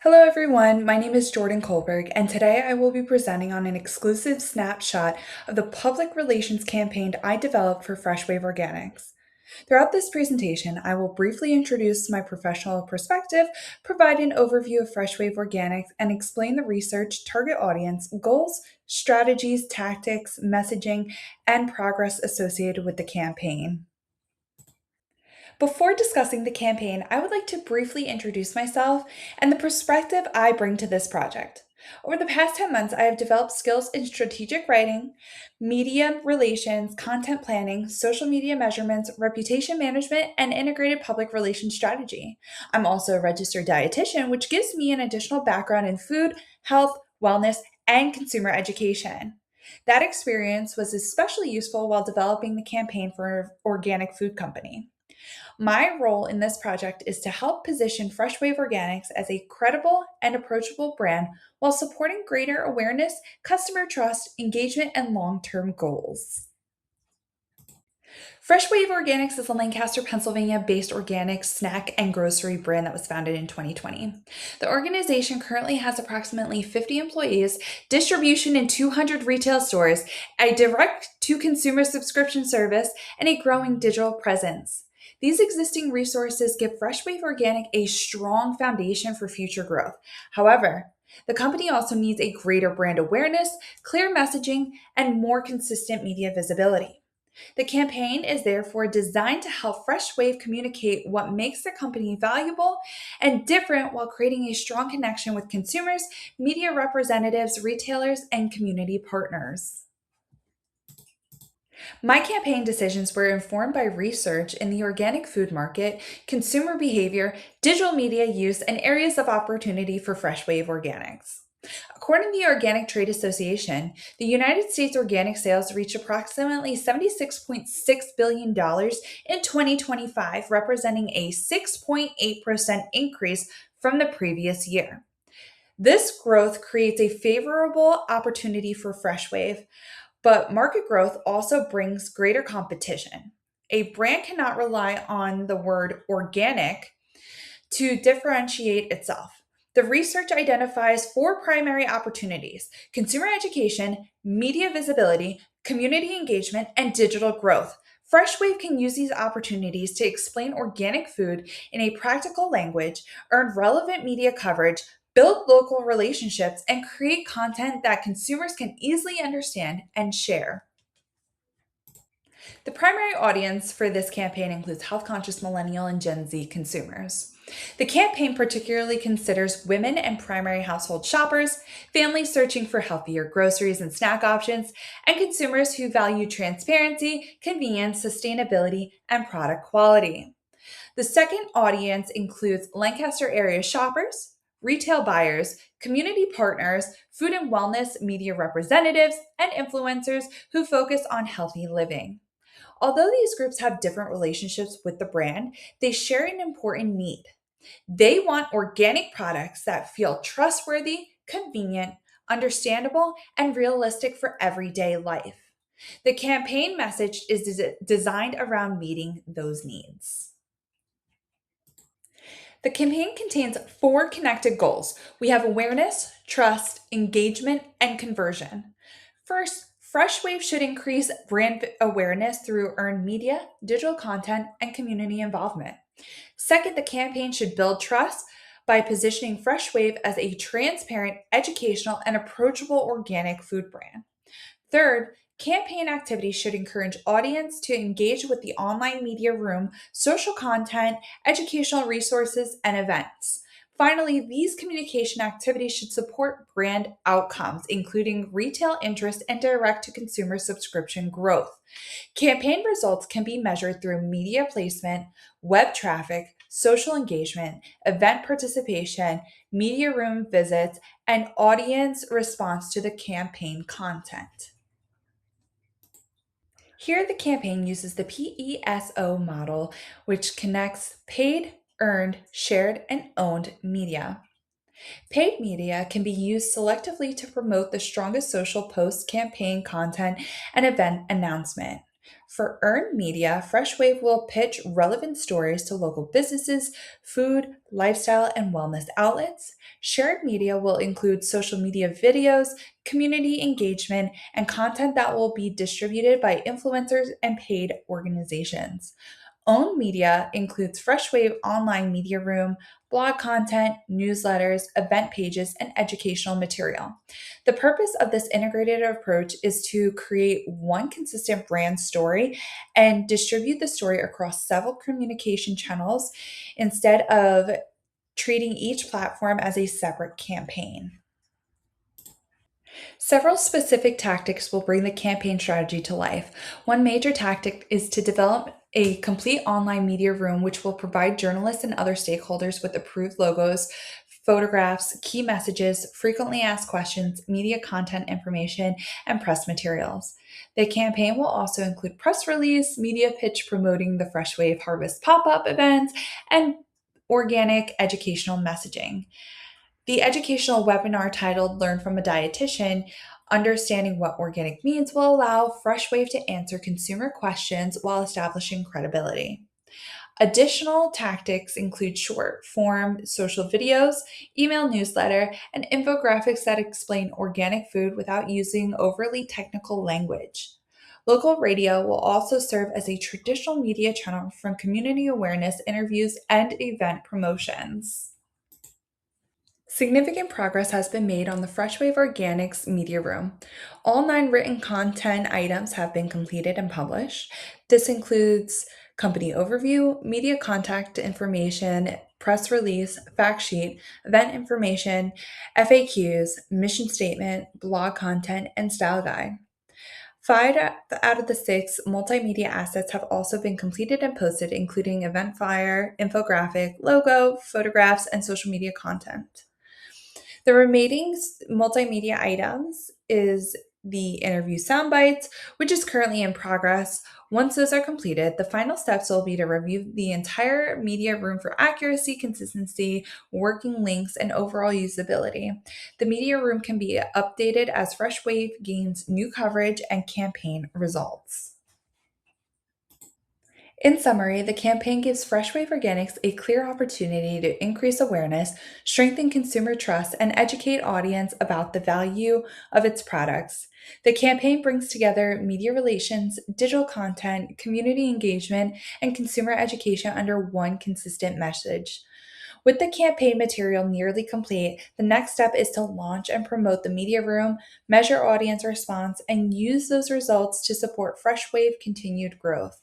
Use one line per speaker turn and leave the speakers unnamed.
Hello, everyone. My name is Jordan Kohlberg, and today I will be presenting on an exclusive snapshot of the public relations campaign I developed for FreshWave Organics. Throughout this presentation, I will briefly introduce my professional perspective, provide an overview of FreshWave Organics, and explain the research, target audience, goals, strategies, tactics, messaging, and progress associated with the campaign. Before discussing the campaign, I would like to briefly introduce myself and the perspective I bring to this project. Over the past 10 months, I have developed skills in strategic writing, media relations, content planning, social media measurements, reputation management, and integrated public relations strategy. I'm also a registered dietitian, which gives me an additional background in food, health, wellness, and consumer education. That experience was especially useful while developing the campaign for an organic food company. My role in this project is to help position FreshWave Organics as a credible and approachable brand while supporting greater awareness, customer trust, engagement, and long term goals. FreshWave Organics is a Lancaster, Pennsylvania based organic snack and grocery brand that was founded in 2020. The organization currently has approximately 50 employees, distribution in 200 retail stores, a direct to consumer subscription service, and a growing digital presence. These existing resources give FreshWave Organic a strong foundation for future growth. However, the company also needs a greater brand awareness, clear messaging, and more consistent media visibility. The campaign is therefore designed to help FreshWave communicate what makes the company valuable and different while creating a strong connection with consumers, media representatives, retailers, and community partners. My campaign decisions were informed by research in the organic food market, consumer behavior, digital media use, and areas of opportunity for FreshWave Organics. According to the Organic Trade Association, the United States organic sales reached approximately $76.6 billion in 2025, representing a 6.8% increase from the previous year. This growth creates a favorable opportunity for FreshWave, but market growth also brings greater competition. A brand cannot rely on the word organic to differentiate itself. The research identifies four primary opportunities: consumer education, media visibility, community engagement, and digital growth. FreshWave can use these opportunities to explain organic food in a practical language, earn relevant media coverage, build local relationships, and create content that consumers can easily understand and share. The primary audience for this campaign includes health conscious millennial and Gen Z consumers. The campaign particularly considers women and primary household shoppers, families searching for healthier groceries and snack options, and consumers who value transparency, convenience, sustainability, and product quality. The second audience includes Lancaster area shoppers, retail buyers, community partners, food and wellness media representatives, and influencers who focus on healthy living. Although these groups have different relationships with the brand, they share an important need. They want organic products that feel trustworthy, convenient, understandable, and realistic for everyday life. The campaign message is designed around meeting those needs. The campaign contains four connected goals. We have awareness, trust, engagement, and conversion. First, FreshWave should increase brand awareness through earned media, digital content, and community involvement. Second, the campaign should build trust by positioning FreshWave as a transparent, educational, and approachable organic food brand. Third, campaign activities should encourage audience to engage with the online media room, social content, educational resources, and events. Finally, these communication activities should support brand outcomes, including retail interest and direct to consumer subscription growth. Campaign results can be measured through media placement, web traffic, social engagement, event participation, media room visits, and audience response to the campaign content. Here, the campaign uses the PESO model, which connects paid, earned, shared, and owned media. Paid media can be used selectively to promote the strongest social post campaign content and event announcement. For earned media, FreshWave will pitch relevant stories to local businesses, food, lifestyle, and wellness outlets. Shared media will include social media videos, community engagement, and content that will be distributed by influencers and paid organizations. Owned media includes FreshWave Online Media Room, blog content, newsletters, event pages, and educational material. The purpose of this integrated approach is to create one consistent brand story and distribute the story across several communication channels instead of treating each platform as a separate campaign. Several specific tactics will bring the campaign strategy to life. One major tactic is to develop a complete online media room, which will provide journalists and other stakeholders with approved logos, photographs, key messages, frequently asked questions, media content information, and press materials. The campaign will also include press release, media pitch promoting the Fresh Wave Harvest pop up events, and organic educational messaging. The educational webinar titled Learn from a Dietitian, Understanding What Organic Means will allow FreshWave to answer consumer questions while establishing credibility. Additional tactics include short form social videos, email newsletter, and infographics that explain organic food without using overly technical language. Local radio will also serve as a traditional media channel from community awareness, interviews, and event promotions. Significant progress has been made on the FreshWave Organics Media Room. All 9 written content items have been completed and published. This includes company overview, media contact information, press release, fact sheet, event information, FAQs, mission statement, blog content, and style guide. Five out of the 6 multimedia assets have also been completed and posted, including event flyer, infographic, logo, photographs, and social media content. The remaining multimedia items is the interview soundbites, which is currently in progress. Once those are completed, the final steps will be to review the entire media room for accuracy, consistency, working links, and overall usability. The media room can be updated as FreshWave gains new coverage and campaign results. In summary, the campaign gives FreshWave Organics a clear opportunity to increase awareness, strengthen consumer trust, and educate audience about the value of its products. The campaign brings together media relations, digital content, community engagement, and consumer education under one consistent message. With the campaign material nearly complete, the next step is to launch and promote the media room, measure audience response, and use those results to support FreshWave continued growth.